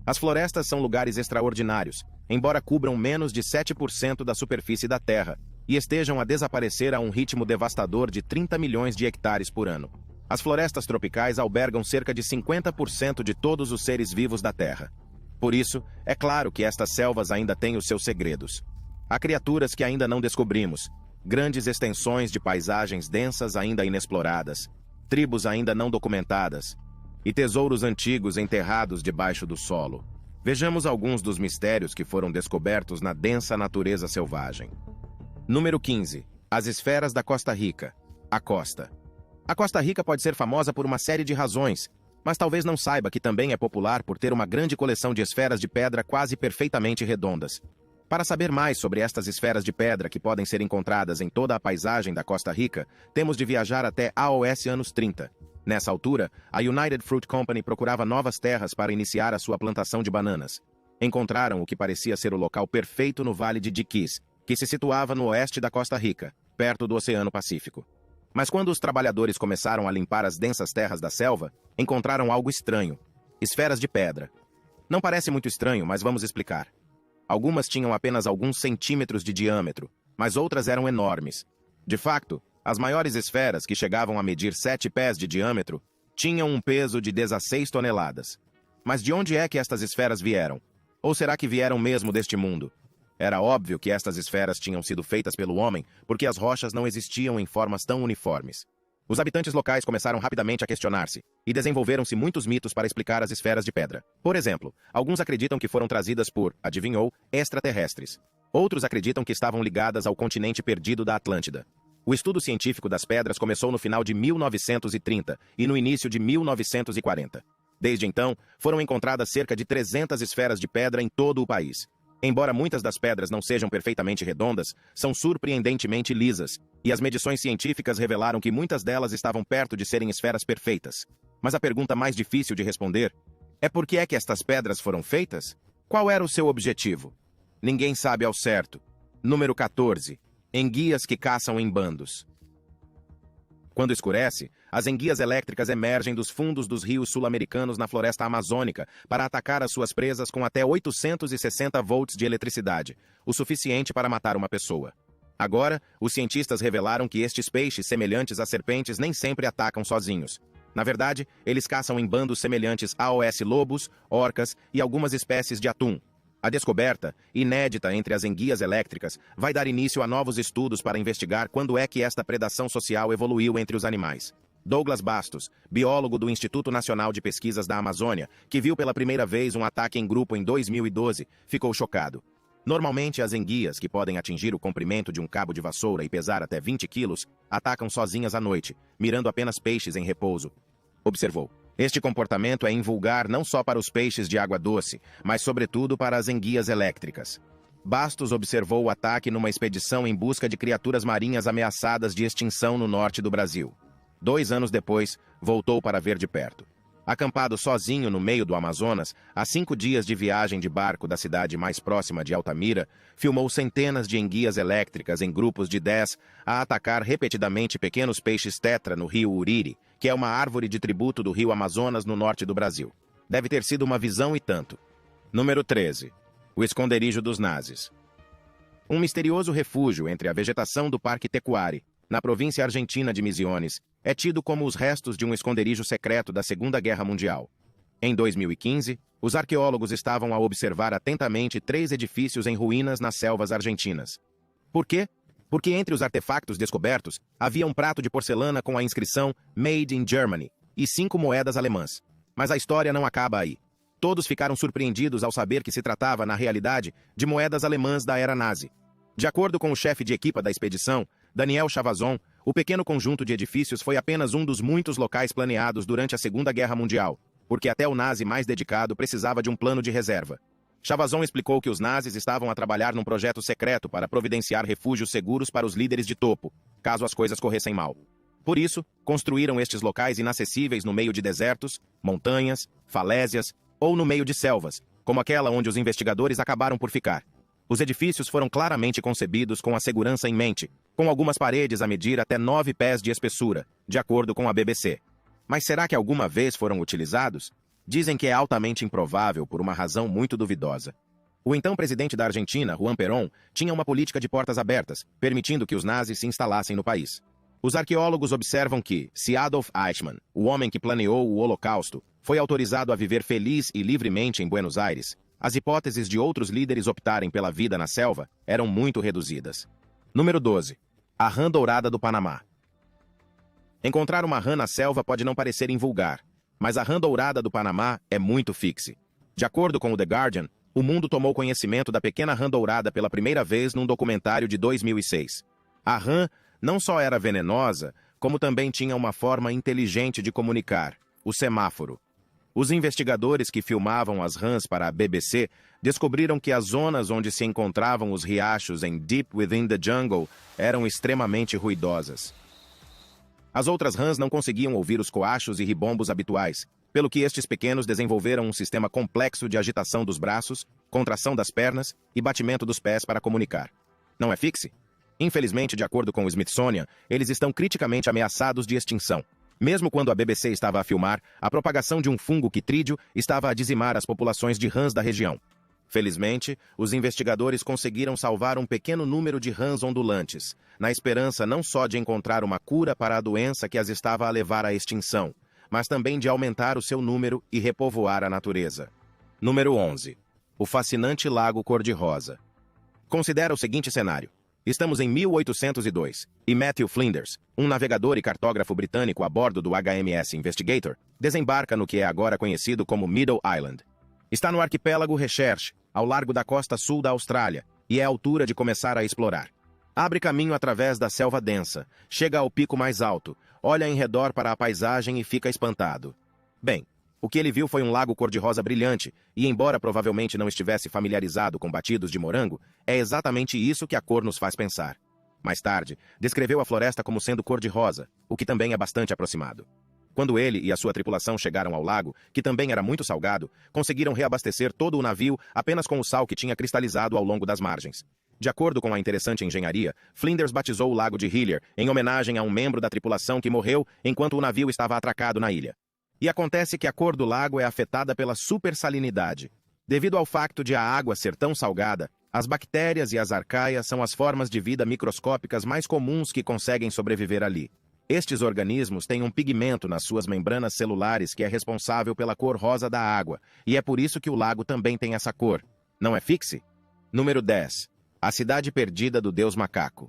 As florestas são lugares extraordinários, embora cubram menos de 7% da superfície da Terra e estejam a desaparecer a um ritmo devastador de 30 milhões de hectares por ano. As florestas tropicais albergam cerca de 50% de todos os seres vivos da Terra. Por isso, é claro que estas selvas ainda têm os seus segredos. Há criaturas que ainda não descobrimos, grandes extensões de paisagens densas ainda inexploradas, tribos ainda não documentadas e tesouros antigos enterrados debaixo do solo. Vejamos alguns dos mistérios que foram descobertos na densa natureza selvagem. Número 15. As esferas da Costa Rica. A Costa. A Costa Rica pode ser famosa por uma série de razões, mas talvez não saiba que também é popular por ter uma grande coleção de esferas de pedra quase perfeitamente redondas. Para saber mais sobre estas esferas de pedra que podem ser encontradas em toda a paisagem da Costa Rica, temos de viajar até AOS anos 30. Nessa altura, a United Fruit Company procurava novas terras para iniciar a sua plantação de bananas. Encontraram o que parecia ser o local perfeito no Vale de Jiquís, que se situava no oeste da Costa Rica, perto do Oceano Pacífico. Mas quando os trabalhadores começaram a limpar as densas terras da selva, encontraram algo estranho: esferas de pedra. Não parece muito estranho, mas vamos explicar. Algumas tinham apenas alguns centímetros de diâmetro, mas outras eram enormes. De fato, as maiores esferas, que chegavam a medir 7 pés de diâmetro, tinham um peso de 16 toneladas. Mas de onde é que estas esferas vieram? Ou será que vieram mesmo deste mundo? Era óbvio que estas esferas tinham sido feitas pelo homem, porque as rochas não existiam em formas tão uniformes. Os habitantes locais começaram rapidamente a questionar-se, e desenvolveram-se muitos mitos para explicar as esferas de pedra. Por exemplo, alguns acreditam que foram trazidas por, adivinhou, extraterrestres. Outros acreditam que estavam ligadas ao continente perdido da Atlântida. O estudo científico das pedras começou no final de 1930 e no início de 1940. Desde então, foram encontradas cerca de 300 esferas de pedra em todo o país. Embora muitas das pedras não sejam perfeitamente redondas, são surpreendentemente lisas, e as medições científicas revelaram que muitas delas estavam perto de serem esferas perfeitas. Mas a pergunta mais difícil de responder é: por que é que estas pedras foram feitas? Qual era o seu objetivo? Ninguém sabe ao certo. Número 14. Enguias que caçam em bandos. Quando escurece, as enguias elétricas emergem dos fundos dos rios sul-americanos na floresta amazônica para atacar as suas presas com até 860 volts de eletricidade, o suficiente para matar uma pessoa. Agora, os cientistas revelaram que estes peixes semelhantes a serpentes nem sempre atacam sozinhos. Na verdade, eles caçam em bandos semelhantes a lobos, orcas e algumas espécies de atum. A descoberta, inédita entre as enguias elétricas, vai dar início a novos estudos para investigar quando é que esta predação social evoluiu entre os animais. Douglas Bastos, biólogo do Instituto Nacional de Pesquisas da Amazônia, que viu pela primeira vez um ataque em grupo em 2012, ficou chocado. Normalmente, as enguias, que podem atingir o comprimento de um cabo de vassoura e pesar até 20 quilos, atacam sozinhas à noite, mirando apenas peixes em repouso. Observou. Este comportamento é invulgar não só para os peixes de água doce, mas sobretudo para as enguias elétricas. Bastos observou o ataque numa expedição em busca de criaturas marinhas ameaçadas de extinção no norte do Brasil. 2 anos depois, voltou para ver de perto. Acampado sozinho no meio do Amazonas, a 5 dias de viagem de barco da cidade mais próxima de Altamira, filmou centenas de enguias elétricas em grupos de 10 a atacar repetidamente pequenos peixes tetra no rio Uriri, que é uma árvore de tributo do rio Amazonas no norte do Brasil. Deve ter sido uma visão e tanto. Número 13. O esconderijo dos nazis. Um misterioso refúgio entre a vegetação do Parque Tecuari, na província argentina de Misiones, é tido como os restos de um esconderijo secreto da Segunda Guerra Mundial. Em 2015, os arqueólogos estavam a observar atentamente 3 edifícios em ruínas nas selvas argentinas. Por quê? Porque entre os artefactos descobertos, havia um prato de porcelana com a inscrição Made in Germany e 5 moedas alemãs. Mas a história não acaba aí. Todos ficaram surpreendidos ao saber que se tratava, na realidade, de moedas alemãs da era nazi. De acordo com o chefe de equipa da expedição, Daniel Chavazon, o pequeno conjunto de edifícios foi apenas um dos muitos locais planeados durante a Segunda Guerra Mundial, porque até o nazi mais dedicado precisava de um plano de reserva. Chavazon explicou que os nazis estavam a trabalhar num projeto secreto para providenciar refúgios seguros para os líderes de topo, caso as coisas corressem mal. Por isso, construíram estes locais inacessíveis no meio de desertos, montanhas, falésias ou no meio de selvas, como aquela onde os investigadores acabaram por ficar. Os edifícios foram claramente concebidos com a segurança em mente, com algumas paredes a medir até 9 pés de espessura, de acordo com a BBC. Mas será que alguma vez foram utilizados? dizem que é altamente improvável por uma razão muito duvidosa. O então presidente da Argentina, Juan Perón, tinha uma política de portas abertas, permitindo que os nazis se instalassem no país. Os arqueólogos observam que, se Adolf Eichmann, o homem que planeou o Holocausto, foi autorizado a viver feliz e livremente em Buenos Aires, as hipóteses de outros líderes optarem pela vida na selva eram muito reduzidas. Número 12. A rã dourada do Panamá. Encontrar uma rã na selva pode não parecer invulgar, mas a rã dourada do Panamá é muito fixe. De acordo com o The Guardian, o mundo tomou conhecimento da pequena rã dourada pela primeira vez num documentário de 2006. A rã não só era venenosa, como também tinha uma forma inteligente de comunicar, o semáforo. Os investigadores que filmavam as rãs para a BBC descobriram que as zonas onde se encontravam os riachos em Deep Within the Jungle eram extremamente ruidosas. As outras rãs não conseguiam ouvir os coachos e ribombos habituais, pelo que estes pequenos desenvolveram um sistema complexo de agitação dos braços, contração das pernas e batimento dos pés para comunicar. Não é fixe? Infelizmente, de acordo com o Smithsonian, eles estão criticamente ameaçados de extinção. Mesmo quando a BBC estava a filmar, a propagação de um fungo quitrídeo estava a dizimar as populações de rãs da região. Felizmente, os investigadores conseguiram salvar um pequeno número de rãs ondulantes, na esperança não só de encontrar uma cura para a doença que as estava a levar à extinção, mas também de aumentar o seu número e repovoar a natureza. Número 11. O fascinante Lago Cor-de-Rosa. Considera o seguinte cenário. Estamos em 1802, e Matthew Flinders, um navegador e cartógrafo britânico a bordo do HMS Investigator, desembarca no que é agora conhecido como Middle Island. Está no arquipélago Recherche, ao largo da costa sul da Austrália, e é a altura de começar a explorar. Abre caminho através da selva densa, chega ao pico mais alto, olha em redor para a paisagem e fica espantado. Bem, o que ele viu foi um lago cor-de-rosa brilhante, e embora provavelmente não estivesse familiarizado com batidos de morango, é exatamente isso que a cor nos faz pensar. Mais tarde, descreveu a floresta como sendo cor-de-rosa, o que também é bastante aproximado. Quando ele e a sua tripulação chegaram ao lago, que também era muito salgado, conseguiram reabastecer todo o navio apenas com o sal que tinha cristalizado ao longo das margens. De acordo com a interessante engenharia, Flinders batizou o lago de Hillier em homenagem a um membro da tripulação que morreu enquanto o navio estava atracado na ilha. E acontece que a cor do lago é afetada pela supersalinidade. Devido ao facto de a água ser tão salgada, as bactérias e as arcaias são as formas de vida microscópicas mais comuns que conseguem sobreviver ali. Estes organismos têm um pigmento nas suas membranas celulares que é responsável pela cor rosa da água, e é por isso que o lago também tem essa cor. Não é fixe? Número 10. A cidade perdida do Deus Macaco.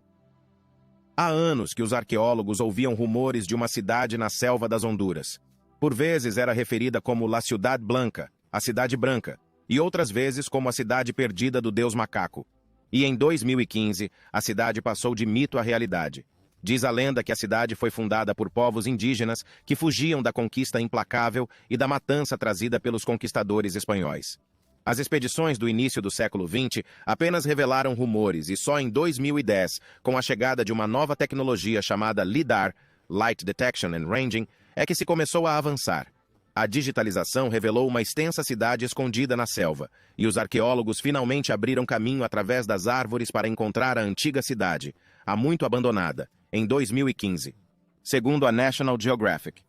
Há anos que os arqueólogos ouviam rumores de uma cidade na selva das Honduras. Por vezes era referida como La Ciudad Blanca, a Cidade Branca, e outras vezes como a Cidade Perdida do Deus Macaco. E em 2015, a cidade passou de mito à realidade. Diz a lenda que a cidade foi fundada por povos indígenas que fugiam da conquista implacável e da matança trazida pelos conquistadores espanhóis. As expedições do início do século XX apenas revelaram rumores e só em 2010, com a chegada de uma nova tecnologia chamada LIDAR, Light Detection and Ranging, é que se começou a avançar. A digitalização revelou uma extensa cidade escondida na selva, e os arqueólogos finalmente abriram caminho através das árvores para encontrar a antiga cidade, há muito abandonada, em 2015, segundo a National Geographic.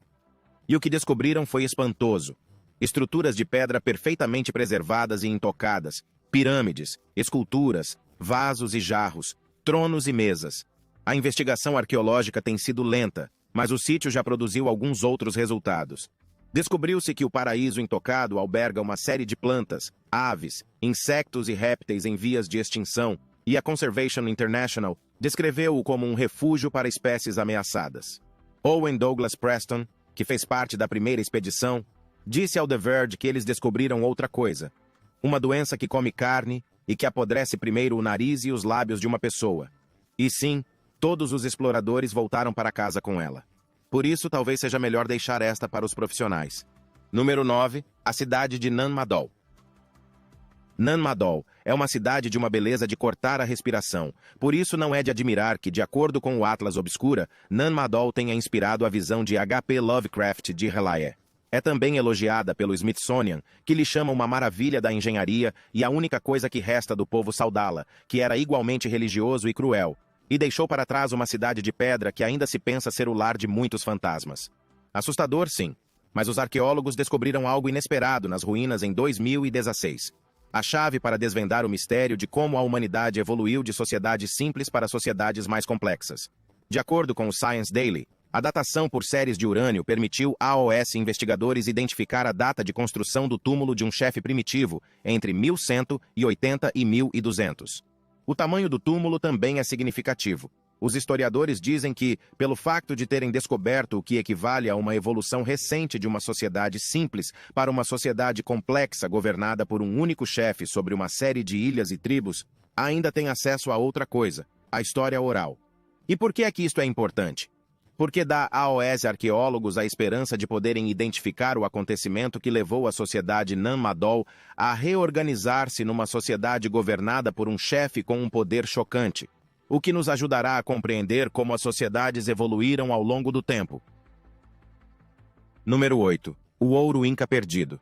E o que descobriram foi espantoso. Estruturas de pedra perfeitamente preservadas e intocadas, pirâmides, esculturas, vasos e jarros, tronos e mesas. A investigação arqueológica tem sido lenta, mas o sítio já produziu alguns outros resultados. Descobriu-se que o paraíso intocado alberga uma série de plantas, aves, insectos e répteis em vias de extinção, e a Conservation International descreveu-o como um refúgio para espécies ameaçadas. Owen Douglas Preston, que fez parte da primeira expedição, disse ao The Verge que eles descobriram outra coisa. Uma doença que come carne e que apodrece primeiro o nariz e os lábios de uma pessoa. E sim, todos os exploradores voltaram para casa com ela. Por isso, talvez seja melhor deixar esta para os profissionais. Número 9. A cidade de Nan Madol. Nan Madol é uma cidade de uma beleza de cortar a respiração. Por isso, não é de admirar que, de acordo com o Atlas Obscura, Nan Madol tenha inspirado a visão de H.P. Lovecraft de Relaie. É também elogiada pelo Smithsonian, que lhe chama uma maravilha da engenharia e a única coisa que resta do povo Saudala, que era igualmente religioso e cruel, e deixou para trás uma cidade de pedra que ainda se pensa ser o lar de muitos fantasmas. Assustador, sim, Mas os arqueólogos descobriram algo inesperado nas ruínas em 2016. A chave para desvendar o mistério de como a humanidade evoluiu de sociedades simples para sociedades mais complexas. De acordo com o Science Daily, a datação por séries de urânio permitiu aos investigadores identificar a data de construção do túmulo de um chefe primitivo entre 1180 e 1200. O tamanho do túmulo também é significativo. Os historiadores dizem que, pelo facto de terem descoberto o que equivale a uma evolução recente de uma sociedade simples para uma sociedade complexa governada por um único chefe sobre uma série de ilhas e tribos, ainda tem acesso a outra coisa, a história oral. E por que é que isto é importante? Porque dá aos arqueólogos a esperança de poderem identificar o acontecimento que levou a sociedade Nan-Madol a reorganizar-se numa sociedade governada por um chefe com um poder chocante, o que nos ajudará a compreender como as sociedades evoluíram ao longo do tempo. Número 8. O ouro inca perdido.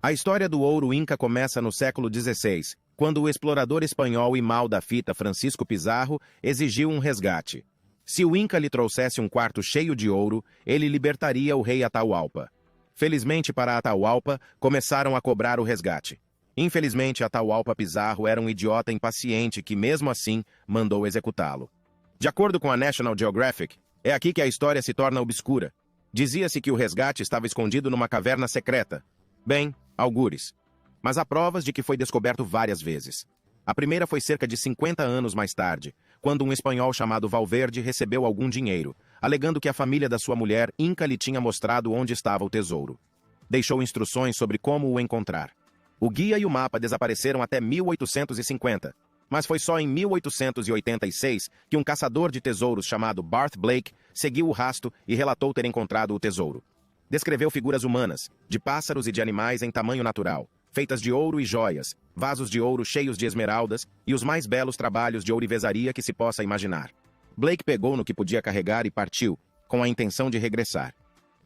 A história do ouro inca começa no século XVI, quando o explorador espanhol e mal da fita Francisco Pizarro exigiu um resgate. Se o Inca lhe trouxesse um quarto cheio de ouro, ele libertaria o rei Atahualpa. Felizmente para Atahualpa, começaram a cobrar o resgate. Infelizmente, Atahualpa Pizarro era um idiota impaciente que, mesmo assim, mandou executá-lo. De acordo com a National Geographic, é aqui que a história se torna obscura. Dizia-se que o resgate estava escondido numa caverna secreta. Bem, algures. Mas há provas de que foi descoberto várias vezes. A primeira foi cerca de 50 anos mais tarde, quando um espanhol chamado Valverde recebeu algum dinheiro, alegando que a família da sua mulher Inca lhe tinha mostrado onde estava o tesouro. Deixou instruções sobre como o encontrar. O guia e o mapa desapareceram até 1850, mas foi só em 1886 que um caçador de tesouros chamado Barth Blake seguiu o rastro e relatou ter encontrado o tesouro. Descreveu figuras humanas, de pássaros e de animais em tamanho natural, feitas de ouro e joias, vasos de ouro cheios de esmeraldas e os mais belos trabalhos de ourivesaria que se possa imaginar. Blake pegou no que podia carregar e partiu, com a intenção de regressar.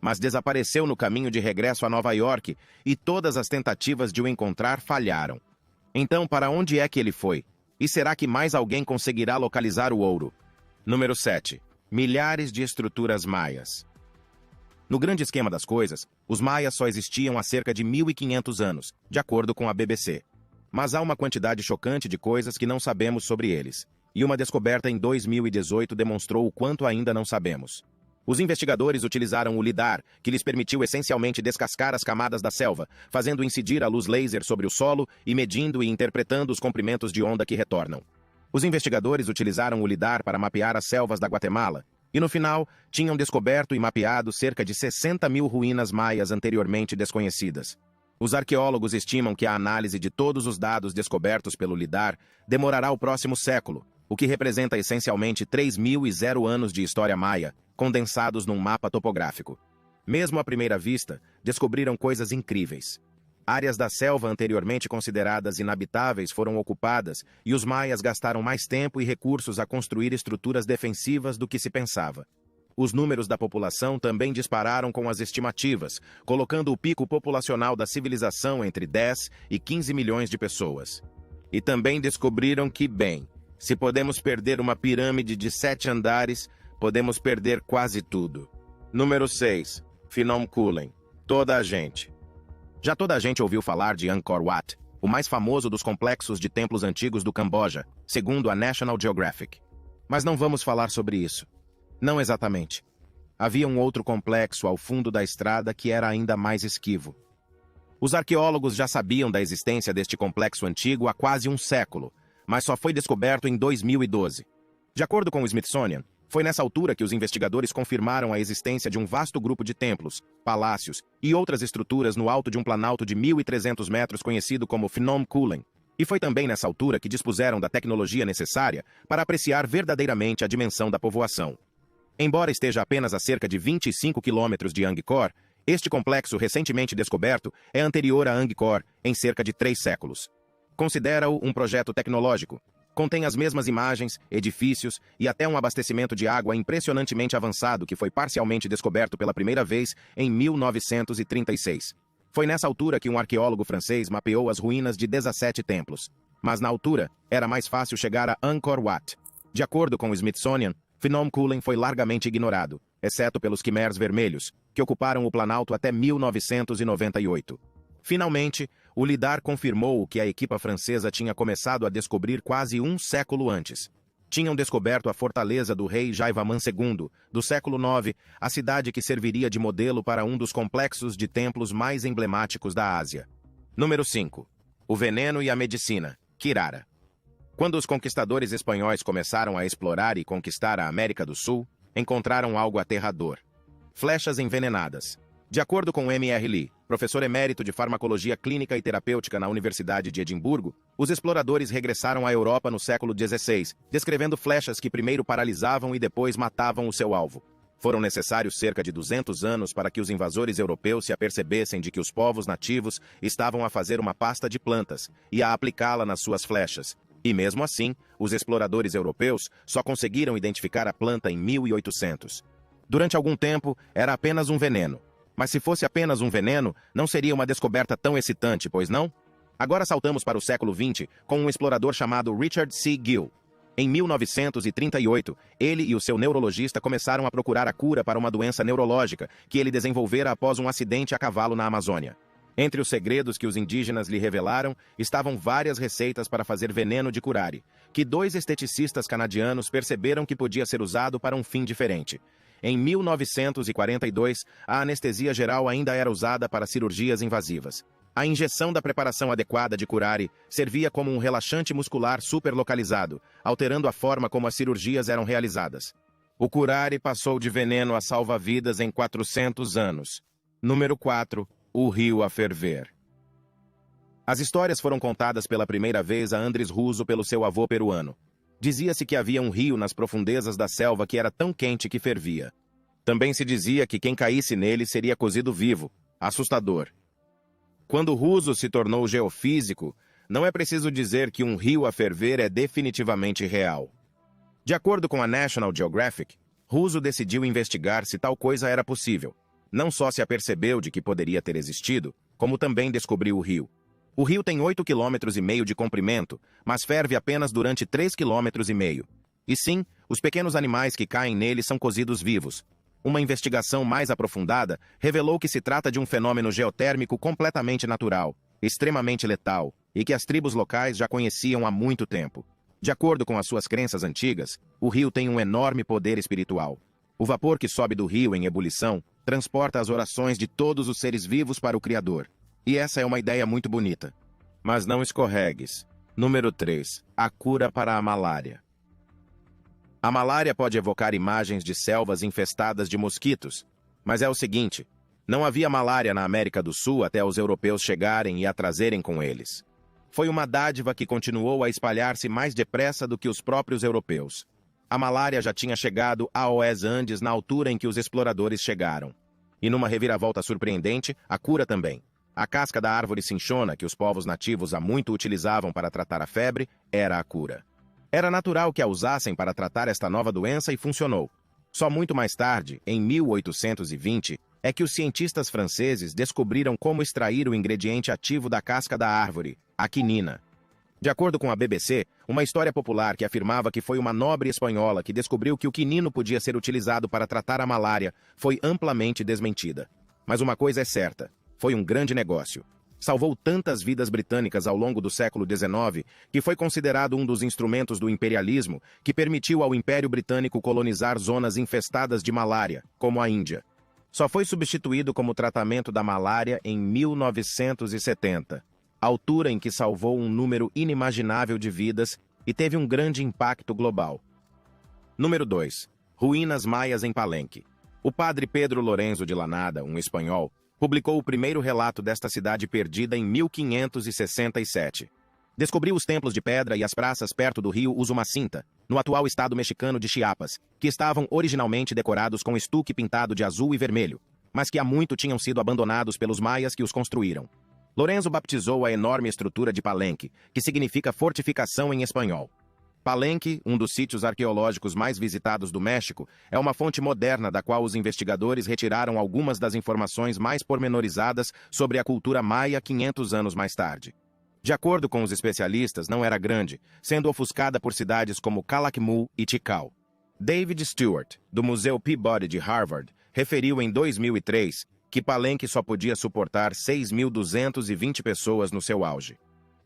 Mas desapareceu no caminho de regresso a Nova York e todas as tentativas de o encontrar falharam. Então, para onde é que ele foi? E será que mais alguém conseguirá localizar o ouro? Número 7. Milhares de estruturas maias. No grande esquema das coisas, os maias só existiam há cerca de 1500 anos, de acordo com a BBC. Mas há uma quantidade chocante de coisas que não sabemos sobre eles, e uma descoberta em 2018 demonstrou o quanto ainda não sabemos. Os investigadores utilizaram o lidar, que lhes permitiu essencialmente descascar as camadas da selva, fazendo incidir a luz laser sobre o solo e medindo e interpretando os comprimentos de onda que retornam. Os investigadores utilizaram o lidar para mapear as selvas da Guatemala, e no final, tinham descoberto e mapeado cerca de 60 mil ruínas maias anteriormente desconhecidas. Os arqueólogos estimam que a análise de todos os dados descobertos pelo lidar demorará o próximo século, o que representa essencialmente 3.000 anos de história maia, condensados num mapa topográfico. Mesmo à primeira vista, descobriram coisas incríveis. Áreas da selva anteriormente consideradas inabitáveis foram ocupadas e os maias gastaram mais tempo e recursos a construir estruturas defensivas do que se pensava. Os números da população também dispararam com as estimativas, colocando o pico populacional da civilização entre 10 e 15 milhões de pessoas. E também descobriram que, bem, se podemos perder uma pirâmide de 7 andares, podemos perder quase tudo. Número 6. Phnom Kulen. Toda a gente. Já toda a gente ouviu falar de Angkor Wat, o mais famoso dos complexos de templos antigos do Camboja, segundo a National Geographic. Mas não vamos falar sobre isso. Não exatamente. Havia um outro complexo ao fundo da estrada que era ainda mais esquivo. Os arqueólogos já sabiam da existência deste complexo antigo há quase um século, mas só foi descoberto em 2012. De acordo com o Smithsonian, foi nessa altura que os investigadores confirmaram a existência de um vasto grupo de templos, palácios e outras estruturas no alto de um planalto de 1.300 metros conhecido como Phnom Kulen. E foi também nessa altura que dispuseram da tecnologia necessária para apreciar verdadeiramente a dimensão da povoação. Embora esteja apenas a cerca de 25 quilômetros de Angkor, este complexo recentemente descoberto é anterior a Angkor em cerca de 3 séculos. Considera-o um projeto tecnológico. Contém as mesmas imagens, edifícios e até um abastecimento de água impressionantemente avançado que foi parcialmente descoberto pela primeira vez em 1936. Foi nessa altura que um arqueólogo francês mapeou as ruínas de 17 templos. Mas na altura, era mais fácil chegar a Angkor Wat. De acordo com o Smithsonian, Phnom Kulen foi largamente ignorado, exceto pelos Khmers vermelhos, que ocuparam o Planalto até 1998. Finalmente, o lidar confirmou o que a equipa francesa tinha começado a descobrir quase um século antes. Tinham descoberto a fortaleza do rei Jayavarman II, do século IX, a cidade que serviria de modelo para um dos complexos de templos mais emblemáticos da Ásia. Número 5. O veneno e a medicina, Kirara. Quando os conquistadores espanhóis começaram a explorar e conquistar a América do Sul, encontraram algo aterrador. Flechas envenenadas. De acordo com M.R. Lee, professor emérito de farmacologia clínica e terapêutica na Universidade de Edimburgo, os exploradores regressaram à Europa no século XVI, descrevendo flechas que primeiro paralisavam e depois matavam o seu alvo. Foram necessários cerca de 200 anos para que os invasores europeus se apercebessem de que os povos nativos estavam a fazer uma pasta de plantas e a aplicá-la nas suas flechas. E mesmo assim, os exploradores europeus só conseguiram identificar a planta em 1800. Durante algum tempo, era apenas um veneno. Mas se fosse apenas um veneno, não seria uma descoberta tão excitante, pois não? Agora saltamos para o século XX com um explorador chamado Richard C. Gill. Em 1938, ele e o seu neurologista começaram a procurar a cura para uma doença neurológica que ele desenvolvera após um acidente a cavalo na Amazônia. Entre os segredos que os indígenas lhe revelaram estavam várias receitas para fazer veneno de curare, que 2 esteticistas canadianos perceberam que podia ser usado para um fim diferente. Em 1942, a anestesia geral ainda era usada para cirurgias invasivas. A injeção da preparação adequada de curare servia como um relaxante muscular superlocalizado, alterando a forma como as cirurgias eram realizadas. O curare passou de veneno a salva-vidas em 400 anos. Número 4. O rio a ferver. As histórias foram contadas pela primeira vez a Andrés Russo pelo seu avô peruano. Dizia-se que havia um rio nas profundezas da selva que era tão quente que fervia. Também se dizia que quem caísse nele seria cozido vivo. Assustador. Quando Russo se tornou geofísico, não é preciso dizer que um rio a ferver é definitivamente real. De acordo com a National Geographic, Russo decidiu investigar se tal coisa era possível. Não só se apercebeu de que poderia ter existido, como também descobriu o rio. O rio tem 8,5 km de comprimento, mas ferve apenas durante 3,5 km. E sim, os pequenos animais que caem nele são cozidos vivos. Uma investigação mais aprofundada revelou que se trata de um fenômeno geotérmico completamente natural, extremamente letal, e que as tribos locais já conheciam há muito tempo. De acordo com as suas crenças antigas, o rio tem um enorme poder espiritual. O vapor que sobe do rio em ebulição transporta as orações de todos os seres vivos para o Criador. E essa é uma ideia muito bonita. Mas não escorregues. Número 3. A cura para a malária. A malária pode evocar imagens de selvas infestadas de mosquitos. Mas é o seguinte, não havia malária na América do Sul até os europeus chegarem e a trazerem com eles. Foi uma dádiva que continuou a espalhar-se mais depressa do que os próprios europeus. A malária já tinha chegado aos Andes na altura em que os exploradores chegaram. E numa reviravolta surpreendente, a cura também. A casca da árvore cinchona, que os povos nativos há muito utilizavam para tratar a febre, era a cura. Era natural que a usassem para tratar esta nova doença e funcionou. Só muito mais tarde, em 1820, é que os cientistas franceses descobriram como extrair o ingrediente ativo da casca da árvore, a quinina. De acordo com a BBC, uma história popular que afirmava que foi uma nobre espanhola que descobriu que o quinino podia ser utilizado para tratar a malária foi amplamente desmentida. Mas uma coisa é certa. Foi um grande negócio. Salvou tantas vidas britânicas ao longo do século XIX que foi considerado um dos instrumentos do imperialismo que permitiu ao Império Britânico colonizar zonas infestadas de malária, como a Índia. Só foi substituído como tratamento da malária em 1970, altura em que salvou um número inimaginável de vidas e teve um grande impacto global. Número 2. Ruínas maias em Palenque. O padre Pedro Lorenzo de Lanada, um espanhol, publicou o primeiro relato desta cidade perdida em 1567. Descobriu os templos de pedra e as praças perto do rio Usumacinta, no atual estado mexicano de Chiapas, que estavam originalmente decorados com estuque pintado de azul e vermelho, mas que há muito tinham sido abandonados pelos maias que os construíram. Lorenzo batizou a enorme estrutura de Palenque, que significa fortificação em espanhol. Palenque, um dos sítios arqueológicos mais visitados do México, é uma fonte moderna da qual os investigadores retiraram algumas das informações mais pormenorizadas sobre a cultura maia 500 anos mais tarde. De acordo com os especialistas, não era grande, sendo ofuscada por cidades como Calakmul e Tikal. David Stewart, do Museu Peabody de Harvard, referiu em 2003 que Palenque só podia suportar 6.220 pessoas no seu auge.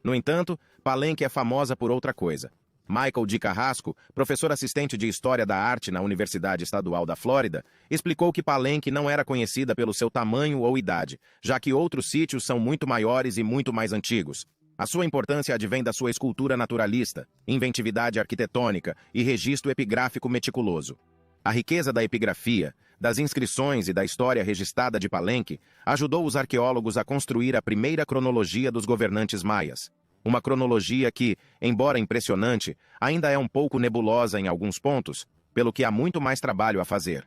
No entanto, Palenque é famosa por outra coisa. Michael de Carrasco, professor assistente de História da Arte na Universidade Estadual da Flórida, explicou que Palenque não era conhecida pelo seu tamanho ou idade, já que outros sítios são muito maiores e muito mais antigos. A sua importância advém da sua escultura naturalista, inventividade arquitetônica e registro epigráfico meticuloso. A riqueza da epigrafia, das inscrições e da história registrada de Palenque ajudou os arqueólogos a construir a primeira cronologia dos governantes maias. Uma cronologia que, embora impressionante, ainda é um pouco nebulosa em alguns pontos, pelo que há muito mais trabalho a fazer.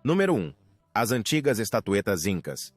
Número 1. As antigas estatuetas incas.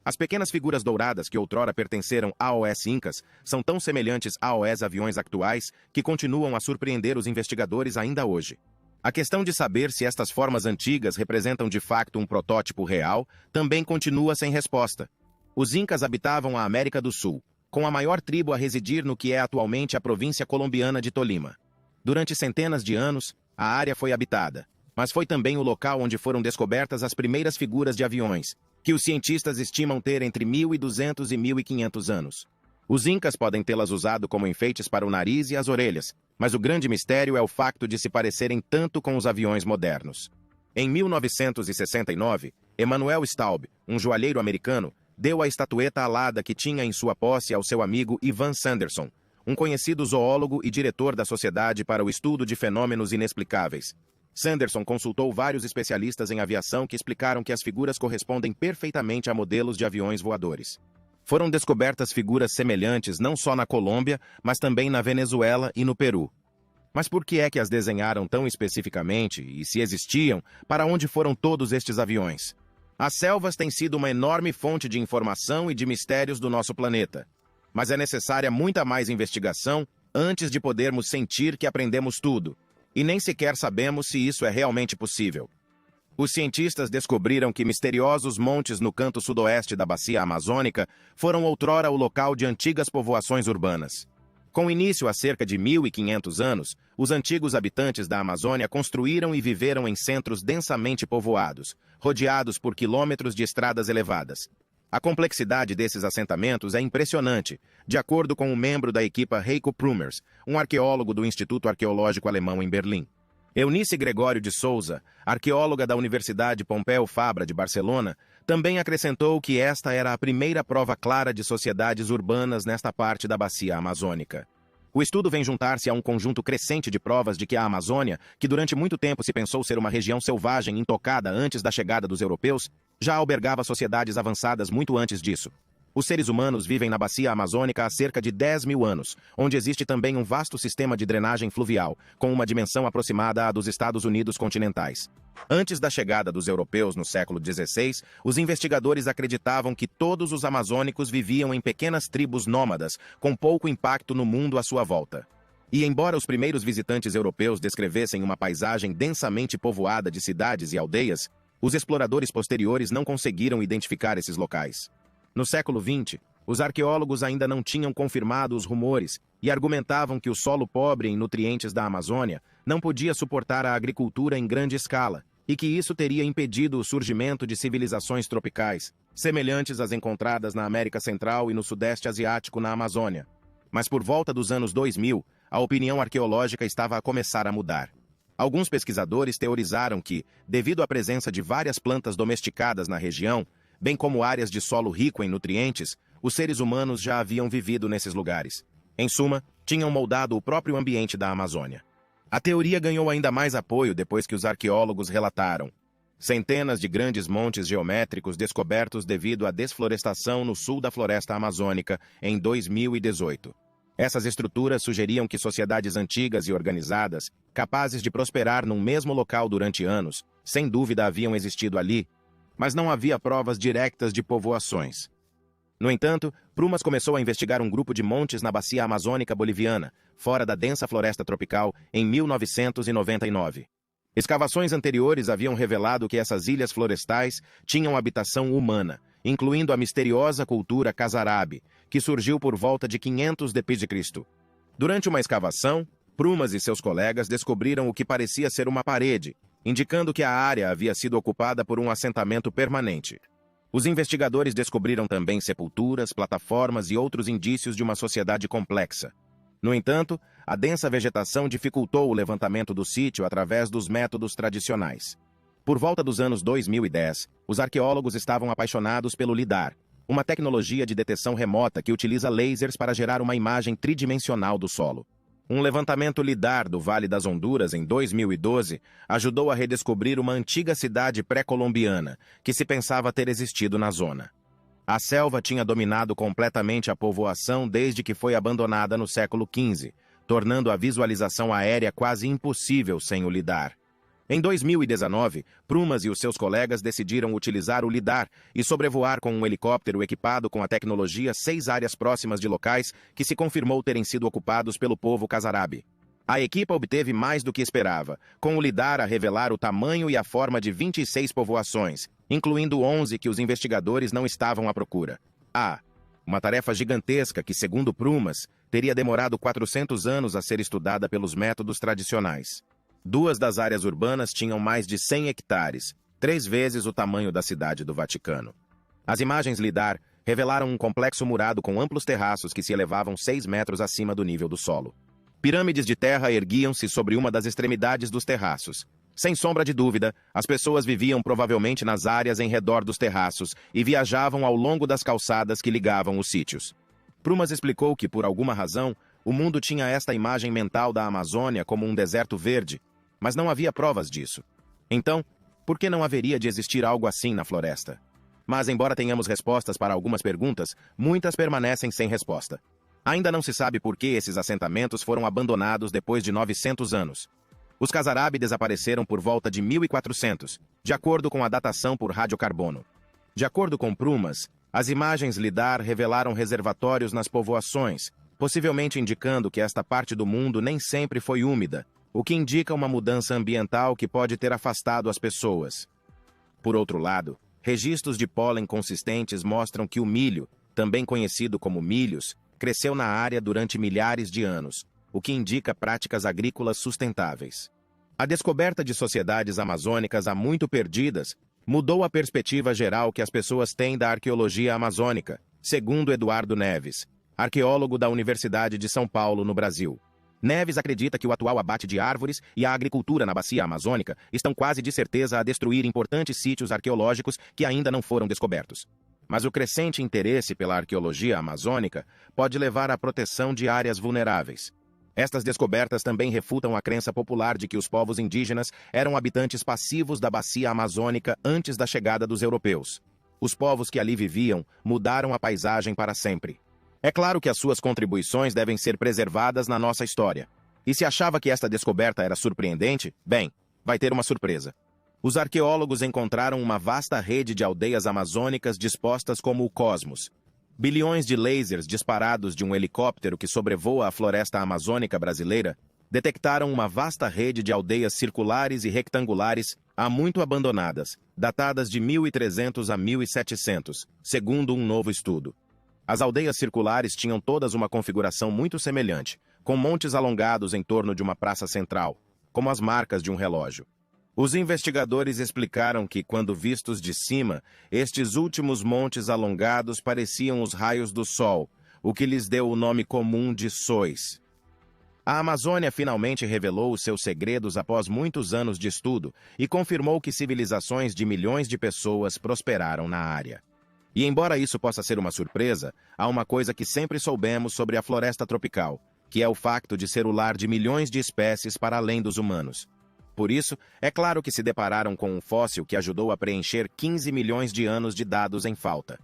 As pequenas figuras douradas que outrora pertenceram aos incas são tão semelhantes aos aviões atuais que continuam a surpreender os investigadores ainda hoje. A questão de saber se estas formas antigas representam de facto um protótipo real também continua sem resposta. Os incas habitavam a América do Sul, com a maior tribo a residir no que é atualmente a província colombiana de Tolima. Durante centenas de anos, a área foi habitada, mas foi também o local onde foram descobertas as primeiras figuras de aviões, que os cientistas estimam ter entre 1.200 e 1.500 anos. Os incas podem tê-las usado como enfeites para o nariz e as orelhas, mas o grande mistério é o facto de se parecerem tanto com os aviões modernos. Em 1969, Emanuel Staub, um joalheiro americano, deu a estatueta alada que tinha em sua posse ao seu amigo Ivan Sanderson, um conhecido zoólogo e diretor da Sociedade para o Estudo de Fenômenos Inexplicáveis. Sanderson consultou vários especialistas em aviação que explicaram que as figuras correspondem perfeitamente a modelos de aviões voadores. Foram descobertas figuras semelhantes não só na Colômbia, mas também na Venezuela e no Peru. Mas por que é que as desenharam tão especificamente, e se existiam, para onde foram todos estes aviões? As selvas têm sido uma enorme fonte de informação e de mistérios do nosso planeta. Mas é necessária muita mais investigação antes de podermos sentir que aprendemos tudo. E nem sequer sabemos se isso é realmente possível. Os cientistas descobriram que misteriosos montes no canto sudoeste da bacia amazônica foram outrora o local de antigas povoações urbanas. Com início há cerca de 1.500 anos, os antigos habitantes da Amazônia construíram e viveram em centros densamente povoados, rodeados por quilômetros de estradas elevadas. A complexidade desses assentamentos é impressionante, de acordo com um membro da equipa Heiko Prumers, um arqueólogo do Instituto Arqueológico Alemão em Berlim. Eunice Gregório de Souza, arqueóloga da Universidade Pompeu Fabra de Barcelona, também acrescentou que esta era a primeira prova clara de sociedades urbanas nesta parte da bacia amazônica. O estudo vem juntar-se a um conjunto crescente de provas de que a Amazônia, que durante muito tempo se pensou ser uma região selvagem intocada antes da chegada dos europeus, já albergava sociedades avançadas muito antes disso. Os seres humanos vivem na bacia amazônica há cerca de 10.000 anos, onde existe também um vasto sistema de drenagem fluvial, com uma dimensão aproximada à dos Estados Unidos continentais. Antes da chegada dos europeus no século XVI, os investigadores acreditavam que todos os amazônicos viviam em pequenas tribos nômadas, com pouco impacto no mundo à sua volta. E embora os primeiros visitantes europeus descrevessem uma paisagem densamente povoada de cidades e aldeias, os exploradores posteriores não conseguiram identificar esses locais. No século XX, os arqueólogos ainda não tinham confirmado os rumores e argumentavam que o solo pobre em nutrientes da Amazônia não podia suportar a agricultura em grande escala e que isso teria impedido o surgimento de civilizações tropicais, semelhantes às encontradas na América Central e no Sudeste Asiático na Amazônia. Mas por volta dos anos 2000, a opinião arqueológica estava a começar a mudar. Alguns pesquisadores teorizaram que, devido à presença de várias plantas domesticadas na região, bem como áreas de solo rico em nutrientes, os seres humanos já haviam vivido nesses lugares. Em suma, tinham moldado o próprio ambiente da Amazônia. A teoria ganhou ainda mais apoio depois que os arqueólogos relataram centenas de grandes montes geométricos descobertos devido à desflorestação no sul da floresta amazônica em 2018. Essas estruturas sugeriam que sociedades antigas e organizadas, capazes de prosperar num mesmo local durante anos, sem dúvida haviam existido ali, mas não havia provas diretas de povoações. No entanto, Prumas começou a investigar um grupo de montes na bacia amazônica boliviana, fora da densa floresta tropical, em 1999. Escavações anteriores haviam revelado que essas ilhas florestais tinham habitação humana, incluindo a misteriosa cultura Casarabe, que surgiu por volta de 500 d.C. Durante uma escavação, Prumas e seus colegas descobriram o que parecia ser uma parede, indicando que a área havia sido ocupada por um assentamento permanente. Os investigadores descobriram também sepulturas, plataformas e outros indícios de uma sociedade complexa. No entanto, a densa vegetação dificultou o levantamento do sítio através dos métodos tradicionais. Por volta dos anos 2010, os arqueólogos estavam apaixonados pelo LIDAR, uma tecnologia de detecção remota que utiliza lasers para gerar uma imagem tridimensional do solo. Um levantamento LIDAR do Vale das Honduras em 2012 ajudou a redescobrir uma antiga cidade pré-colombiana que se pensava ter existido na zona. A selva tinha dominado completamente a povoação desde que foi abandonada no século XV, tornando a visualização aérea quase impossível sem o LIDAR. Em 2019, Prumas e os seus colegas decidiram utilizar o LIDAR e sobrevoar com um helicóptero equipado com a tecnologia 6 áreas próximas de locais que se confirmou terem sido ocupados pelo povo Casarabe. A equipe obteve mais do que esperava, com o LIDAR a revelar o tamanho e a forma de 26 povoações, incluindo 11 que os investigadores não estavam à procura. Uma tarefa gigantesca que, segundo Prumas, teria demorado 400 anos a ser estudada pelos métodos tradicionais. 2 das áreas urbanas tinham mais de 100 hectares, 3 vezes o tamanho da cidade do Vaticano. As imagens LIDAR revelaram um complexo murado com amplos terraços que se elevavam 6 metros acima do nível do solo. Pirâmides de terra erguiam-se sobre uma das extremidades dos terraços. Sem sombra de dúvida, as pessoas viviam provavelmente nas áreas em redor dos terraços e viajavam ao longo das calçadas que ligavam os sítios. Prumas explicou que, por alguma razão, o mundo tinha esta imagem mental da Amazônia como um deserto verde, mas não havia provas disso. Então, por que não haveria de existir algo assim na floresta? Mas, embora tenhamos respostas para algumas perguntas, muitas permanecem sem resposta. Ainda não se sabe por que esses assentamentos foram abandonados depois de 900 anos. Os Casarabe desapareceram por volta de 1400, de acordo com a datação por radiocarbono. De acordo com Prumas, as imagens LIDAR revelaram reservatórios nas povoações, possivelmente indicando que esta parte do mundo nem sempre foi úmida, o que indica uma mudança ambiental que pode ter afastado as pessoas. Por outro lado, registros de pólen consistentes mostram que o milho, também conhecido como milhos, cresceu na área durante milhares de anos, o que indica práticas agrícolas sustentáveis. A descoberta de sociedades amazônicas há muito perdidas mudou a perspectiva geral que as pessoas têm da arqueologia amazônica, segundo Eduardo Neves, arqueólogo da Universidade de São Paulo, no Brasil. Neves acredita que o atual abate de árvores e a agricultura na bacia amazônica estão quase de certeza a destruir importantes sítios arqueológicos que ainda não foram descobertos. Mas o crescente interesse pela arqueologia amazônica pode levar à proteção de áreas vulneráveis. Estas descobertas também refutam a crença popular de que os povos indígenas eram habitantes passivos da bacia amazônica antes da chegada dos europeus. Os povos que ali viviam mudaram a paisagem para sempre. É claro que as suas contribuições devem ser preservadas na nossa história. E se achava que esta descoberta era surpreendente, bem, vai ter uma surpresa. Os arqueólogos encontraram uma vasta rede de aldeias amazônicas dispostas como o cosmos. Bilhões de lasers disparados de um helicóptero que sobrevoa a floresta amazônica brasileira detectaram uma vasta rede de aldeias circulares e retangulares há muito abandonadas, datadas de 1300 a 1700, segundo um novo estudo. As aldeias circulares tinham todas uma configuração muito semelhante, com montes alongados em torno de uma praça central, como as marcas de um relógio. Os investigadores explicaram que, quando vistos de cima, estes últimos montes alongados pareciam os raios do Sol, o que lhes deu o nome comum de sóis. A Amazônia finalmente revelou os seus segredos após muitos anos de estudo e confirmou que civilizações de milhões de pessoas prosperaram na área. E embora isso possa ser uma surpresa, há uma coisa que sempre soubemos sobre a floresta tropical, que é o facto de ser o lar de milhões de espécies para além dos humanos. Por isso, é claro que se depararam com um fóssil que ajudou a preencher 15 milhões de anos de dados em falta.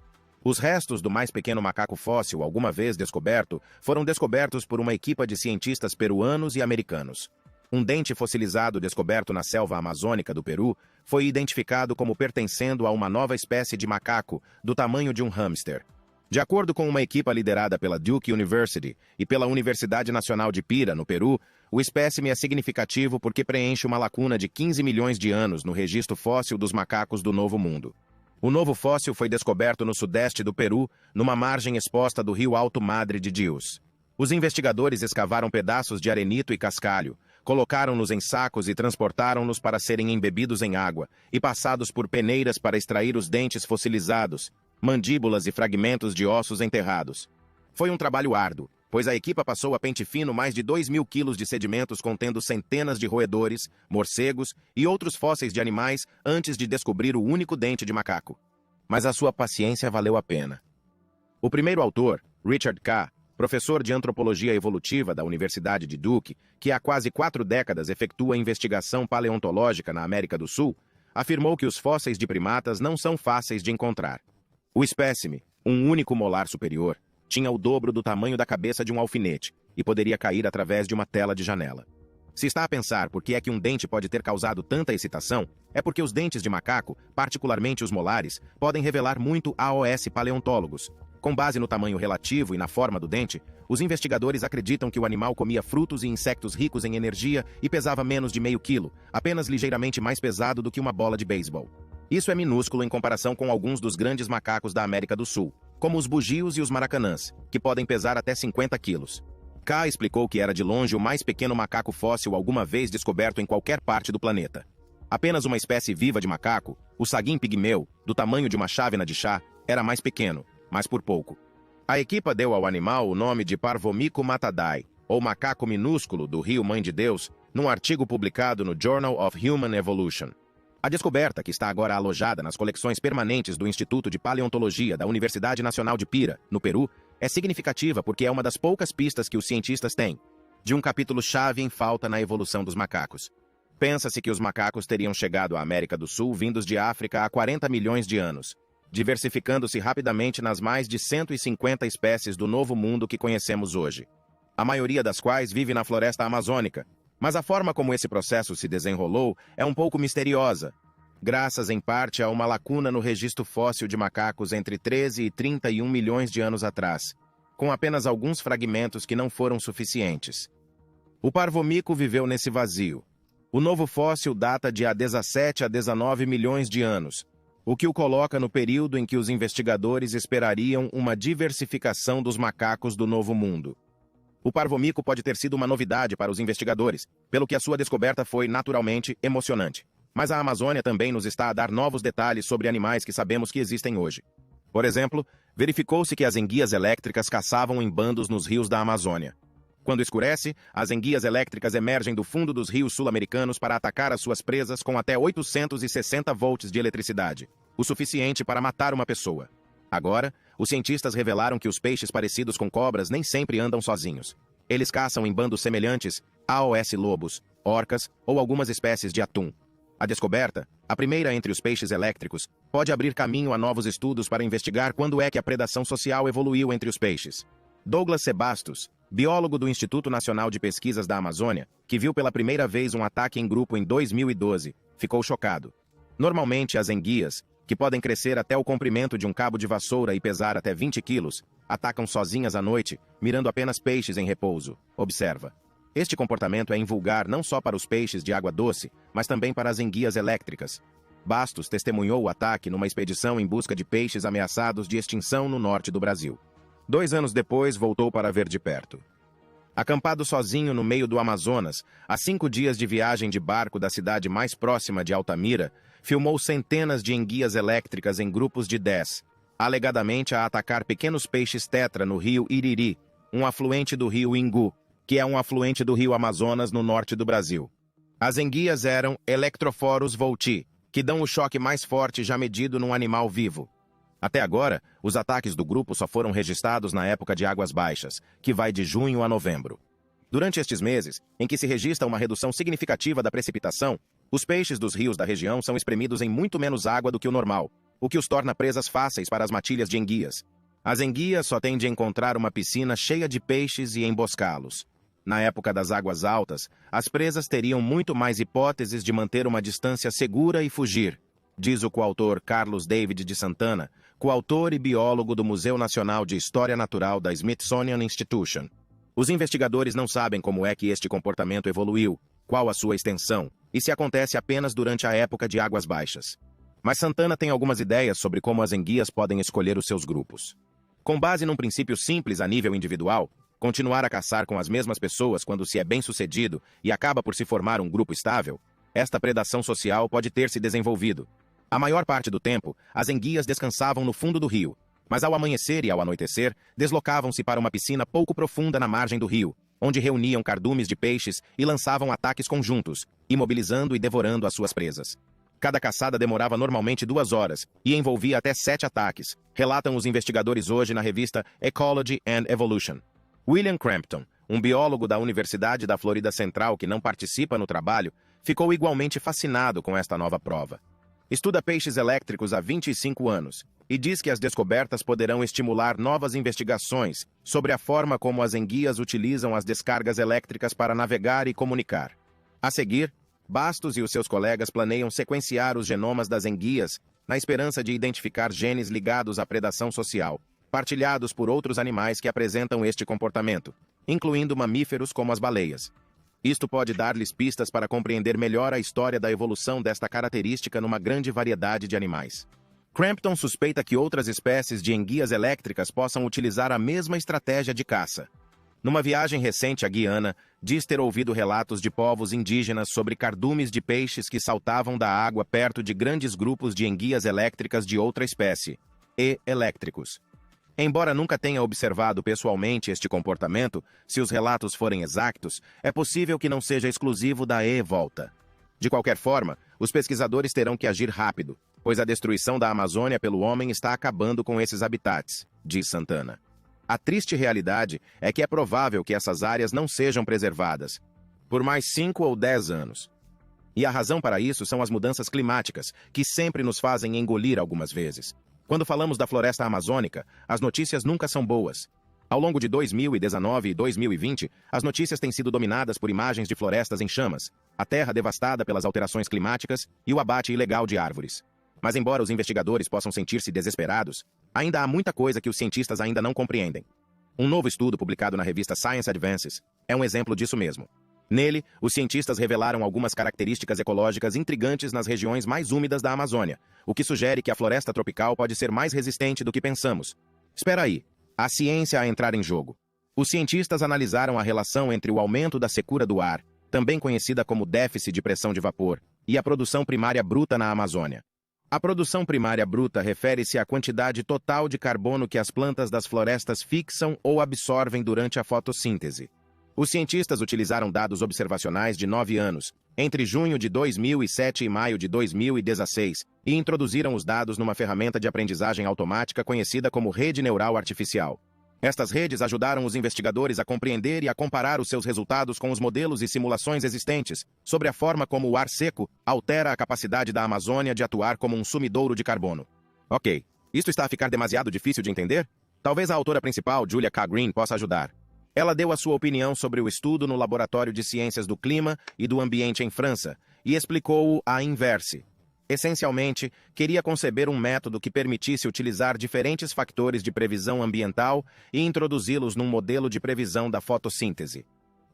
Os restos do mais pequeno macaco fóssil alguma vez descoberto foram descobertos por uma equipa de cientistas peruanos e americanos. Um dente fossilizado descoberto na selva amazônica do Peru foi identificado como pertencendo a uma nova espécie de macaco do tamanho de um hamster. De acordo com uma equipa liderada pela Duke University e pela Universidade Nacional de Pira, no Peru, o espécime é significativo porque preenche uma lacuna de 15 milhões de anos no registro fóssil dos macacos do Novo Mundo. O novo fóssil foi descoberto no sudeste do Peru, numa margem exposta do rio Alto Madre de Dios. Os investigadores escavaram pedaços de arenito e cascalho, colocaram-nos em sacos e transportaram-nos para serem embebidos em água e passados por peneiras para extrair os dentes fossilizados, mandíbulas e fragmentos de ossos enterrados. Foi um trabalho árduo, pois a equipa passou a pente fino mais de 2.000 quilos de sedimentos contendo centenas de roedores, morcegos e outros fósseis de animais antes de descobrir o único dente de macaco. Mas a sua paciência valeu a pena. O primeiro autor, Richard K., professor de antropologia evolutiva da Universidade de Duke, que há quase 4 décadas efetua investigação paleontológica na América do Sul, afirmou que os fósseis de primatas não são fáceis de encontrar. O espécime, um único molar superior, tinha o dobro do tamanho da cabeça de um alfinete e poderia cair através de uma tela de janela. Se está a pensar por que é que um dente pode ter causado tanta excitação, é porque os dentes de macaco, particularmente os molares, podem revelar muito aos paleontólogos. Com base no tamanho relativo e na forma do dente, os investigadores acreditam que o animal comia frutos e insectos ricos em energia e pesava menos de meio quilo, apenas ligeiramente mais pesado do que uma bola de beisebol. Isso é minúsculo em comparação com alguns dos grandes macacos da América do Sul, como os bugios e os maracanãs, que podem pesar até 50 quilos. K explicou que era de longe o mais pequeno macaco fóssil alguma vez descoberto em qualquer parte do planeta. Apenas uma espécie viva de macaco, o saguim pigmeu, do tamanho de uma chávena de chá, era mais pequeno, mas por pouco. A equipa deu ao animal o nome de Parvomico matadai, ou macaco minúsculo do rio Mãe de Deus, num artigo publicado no Journal of Human Evolution. A descoberta, que está agora alojada nas coleções permanentes do Instituto de Paleontologia da Universidade Nacional de Pira, no Peru, é significativa porque é uma das poucas pistas que os cientistas têm de um capítulo-chave em falta na evolução dos macacos. Pensa-se que os macacos teriam chegado à América do Sul vindos de África há 40 milhões de anos, diversificando-se rapidamente nas mais de 150 espécies do Novo Mundo que conhecemos hoje, a maioria das quais vive na floresta amazônica. Mas a forma como esse processo se desenrolou é um pouco misteriosa, graças em parte a uma lacuna no registro fóssil de macacos entre 13 e 31 milhões de anos atrás, com apenas alguns fragmentos que não foram suficientes. O parvomico viveu nesse vazio. O novo fóssil data de há 17 a 19 milhões de anos, o que o coloca no período em que os investigadores esperariam uma diversificação dos macacos do Novo Mundo. O parvomico pode ter sido uma novidade para os investigadores, pelo que a sua descoberta foi, naturalmente, emocionante. Mas a Amazônia também nos está a dar novos detalhes sobre animais que sabemos que existem hoje. Por exemplo, verificou-se que as enguias elétricas caçavam em bandos nos rios da Amazônia. Quando escurece, as enguias elétricas emergem do fundo dos rios sul-americanos para atacar as suas presas com até 860 volts de eletricidade, o suficiente para matar uma pessoa. Agora, os cientistas revelaram que os peixes parecidos com cobras nem sempre andam sozinhos. Eles caçam em bandos semelhantes aos lobos, orcas ou algumas espécies de atum. A descoberta, a primeira entre os peixes elétricos, pode abrir caminho a novos estudos para investigar quando é que a predação social evoluiu entre os peixes. Douglas Sebastos, biólogo do Instituto Nacional de Pesquisas da Amazônia, que viu pela primeira vez um ataque em grupo em 2012, ficou chocado. Normalmente, as enguias, que podem crescer até o comprimento de um cabo de vassoura e pesar até 20 quilos, atacam sozinhas à noite, mirando apenas peixes em repouso, observa. Este comportamento é invulgar não só para os peixes de água doce, mas também para as enguias elétricas. Bastos testemunhou o ataque numa expedição em busca de peixes ameaçados de extinção no norte do Brasil. 2 anos depois, voltou para ver de perto. Acampado sozinho no meio do Amazonas, a 5 dias de viagem de barco da cidade mais próxima de Altamira, filmou centenas de enguias elétricas em grupos de 10, alegadamente a atacar pequenos peixes tetra no rio Iriri, um afluente do rio Ingu, que é um afluente do rio Amazonas no norte do Brasil. As enguias eram Electrophorus volti, que dão o choque mais forte já medido num animal vivo. Até agora, os ataques do grupo só foram registrados na época de águas baixas, que vai de junho a novembro. Durante estes meses, em que se registra uma redução significativa da precipitação, os peixes dos rios da região são espremidos em muito menos água do que o normal, o que os torna presas fáceis para as matilhas de enguias. As enguias só têm de encontrar uma piscina cheia de peixes e emboscá-los. Na época das águas altas, as presas teriam muito mais hipóteses de manter uma distância segura e fugir, diz o coautor Carlos David de Santana, coautor e biólogo do Museu Nacional de História Natural da Smithsonian Institution. Os investigadores não sabem como é que este comportamento evoluiu, qual a sua extensão, e se acontece apenas durante a época de águas baixas. Mas Santana tem algumas ideias sobre como as enguias podem escolher os seus grupos. Com base num princípio simples a nível individual, Continuar a caçar com as mesmas pessoas quando se é bem-sucedido e acaba por se formar um grupo estável, esta predação social pode ter se desenvolvido. A maior parte do tempo, as enguias descansavam no fundo do rio, mas ao amanhecer e ao anoitecer, deslocavam-se para uma piscina pouco profunda na margem do rio, onde reuniam cardumes de peixes e lançavam ataques conjuntos, imobilizando e devorando as suas presas. Cada caçada demorava normalmente 2 horas e envolvia até 7 ataques, relatam os investigadores hoje na revista Ecology and Evolution. William Crampton, um biólogo da Universidade da Florida Central que não participa no trabalho, ficou igualmente fascinado com esta nova prova. Estuda peixes elétricos há 25 anos e diz que as descobertas poderão estimular novas investigações sobre a forma como as enguias utilizam as descargas elétricas para navegar e comunicar. A seguir, Bastos e os seus colegas planeiam sequenciar os genomas das enguias na esperança de identificar genes ligados à predação social, partilhados por outros animais que apresentam este comportamento, incluindo mamíferos como as baleias. Isto pode dar-lhes pistas para compreender melhor a história da evolução desta característica numa grande variedade de animais. Crampton suspeita que outras espécies de enguias elétricas possam utilizar a mesma estratégia de caça. Numa viagem recente à Guiana, diz ter ouvido relatos de povos indígenas sobre cardumes de peixes que saltavam da água perto de grandes grupos de enguias elétricas de outra espécie, elétricos. Embora nunca tenha observado pessoalmente este comportamento, se os relatos forem exatos, é possível que não seja exclusivo da volta. De qualquer forma, os pesquisadores terão que agir rápido, pois a destruição da Amazônia pelo homem está acabando com esses habitats, diz Santana. A triste realidade é que é provável que essas áreas não sejam preservadas por mais 5 ou 10 anos. E a razão para isso são as mudanças climáticas, que sempre nos fazem engolir algumas vezes. Quando falamos da floresta amazônica, as notícias nunca são boas. Ao longo de 2019 e 2020, as notícias têm sido dominadas por imagens de florestas em chamas, a terra devastada pelas alterações climáticas e o abate ilegal de árvores. Mas embora os investigadores possam sentir-se desesperados, ainda há muita coisa que os cientistas ainda não compreendem. Um novo estudo publicado na revista Science Advances é um exemplo disso mesmo. Nele, os cientistas revelaram algumas características ecológicas intrigantes nas regiões mais úmidas da Amazônia, o que sugere que a floresta tropical pode ser mais resistente do que pensamos. Espera aí, a ciência a entrar em jogo. Os cientistas analisaram a relação entre o aumento da secura do ar, também conhecida como déficit de pressão de vapor, e a produção primária bruta na Amazônia. A produção primária bruta refere-se à quantidade total de carbono que as plantas das florestas fixam ou absorvem durante a fotossíntese. Os cientistas utilizaram dados observacionais de 9 anos, entre junho de 2007 e maio de 2016, e introduziram os dados numa ferramenta de aprendizagem automática conhecida como rede neural artificial. Estas redes ajudaram os investigadores a compreender e a comparar os seus resultados com os modelos e simulações existentes sobre a forma como o ar seco altera a capacidade da Amazônia de atuar como um sumidouro de carbono. Ok, isto está a ficar demasiado difícil de entender? Talvez a autora principal, Julia K. Green, possa ajudar. Ela deu a sua opinião sobre o estudo no Laboratório de Ciências do Clima e do Ambiente em França e explicou-o à inverse. Essencialmente, queria conceber um método que permitisse utilizar diferentes fatores de previsão ambiental e introduzi-los num modelo de previsão da fotossíntese.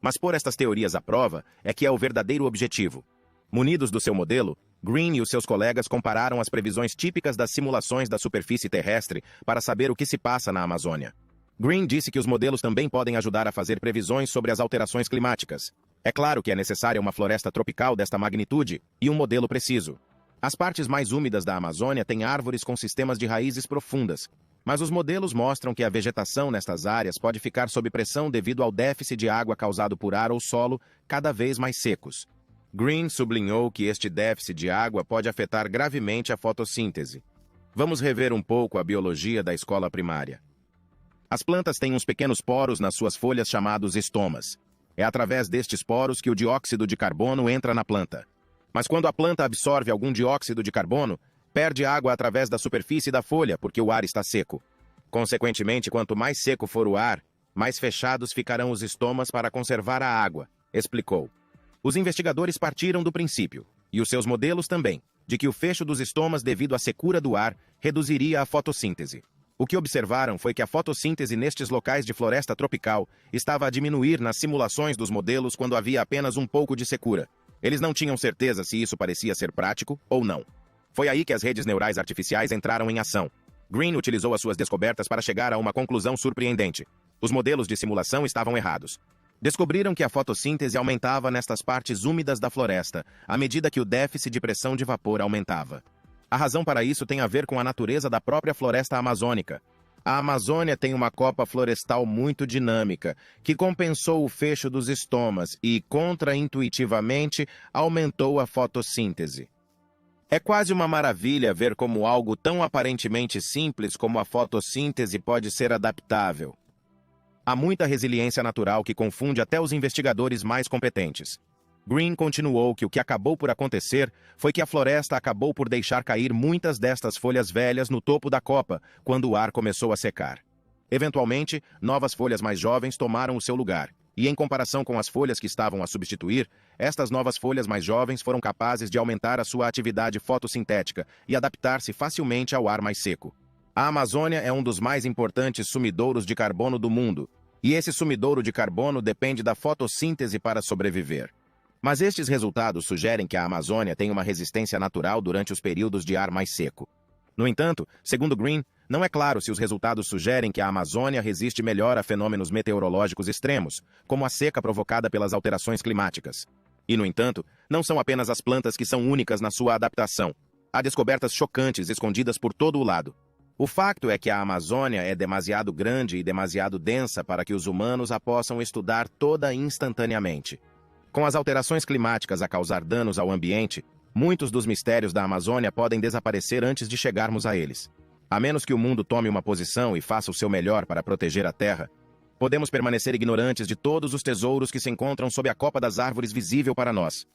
Mas pôr estas teorias à prova é que é o verdadeiro objetivo. Munidos do seu modelo, Green e os seus colegas compararam as previsões típicas das simulações da superfície terrestre para saber o que se passa na Amazônia. Green disse que os modelos também podem ajudar a fazer previsões sobre as alterações climáticas. É claro que é necessária uma floresta tropical desta magnitude e um modelo preciso. As partes mais úmidas da Amazônia têm árvores com sistemas de raízes profundas, mas os modelos mostram que a vegetação nestas áreas pode ficar sob pressão devido ao déficit de água causado por ar ou solo cada vez mais secos. Green sublinhou que este déficit de água pode afetar gravemente a fotossíntese. Vamos rever um pouco a biologia da escola primária. As plantas têm uns pequenos poros nas suas folhas chamados estomas. É através destes poros que o dióxido de carbono entra na planta. Mas quando a planta absorve algum dióxido de carbono, perde água através da superfície da folha porque o ar está seco. Consequentemente, quanto mais seco for o ar, mais fechados ficarão os estomas para conservar a água, explicou. Os investigadores partiram do princípio, e os seus modelos também, de que o fecho dos estomas devido à secura do ar reduziria a fotossíntese. O que observaram foi que a fotossíntese nestes locais de floresta tropical estava a diminuir nas simulações dos modelos quando havia apenas um pouco de secura. Eles não tinham certeza se isso parecia ser prático ou não. Foi aí que as redes neurais artificiais entraram em ação. Green utilizou as suas descobertas para chegar a uma conclusão surpreendente. Os modelos de simulação estavam errados. Descobriram que a fotossíntese aumentava nestas partes úmidas da floresta, à medida que o déficit de pressão de vapor aumentava. A razão para isso tem a ver com a natureza da própria floresta amazônica. A Amazônia tem uma copa florestal muito dinâmica, que compensou o fecho dos estomas e, contraintuitivamente, aumentou a fotossíntese. É quase uma maravilha ver como algo tão aparentemente simples como a fotossíntese pode ser adaptável. Há muita resiliência natural que confunde até os investigadores mais competentes. Green continuou que o que acabou por acontecer foi que a floresta acabou por deixar cair muitas destas folhas velhas no topo da copa, quando o ar começou a secar. Eventualmente, novas folhas mais jovens tomaram o seu lugar, e em comparação com as folhas que estavam a substituir, estas novas folhas mais jovens foram capazes de aumentar a sua atividade fotossintética e adaptar-se facilmente ao ar mais seco. A Amazônia é um dos mais importantes sumidouros de carbono do mundo, e esse sumidouro de carbono depende da fotossíntese para sobreviver. Mas estes resultados sugerem que a Amazônia tem uma resistência natural durante os períodos de ar mais seco. No entanto, segundo Green, não é claro se os resultados sugerem que a Amazônia resiste melhor a fenômenos meteorológicos extremos, como a seca provocada pelas alterações climáticas. E, no entanto, não são apenas as plantas que são únicas na sua adaptação. Há descobertas chocantes escondidas por todo o lado. O facto é que a Amazônia é demasiado grande e demasiado densa para que os humanos a possam estudar toda instantaneamente. Com as alterações climáticas a causar danos ao ambiente, muitos dos mistérios da Amazônia podem desaparecer antes de chegarmos a eles. A menos que o mundo tome uma posição e faça o seu melhor para proteger a Terra, podemos permanecer ignorantes de todos os tesouros que se encontram sob a copa das árvores visível para nós.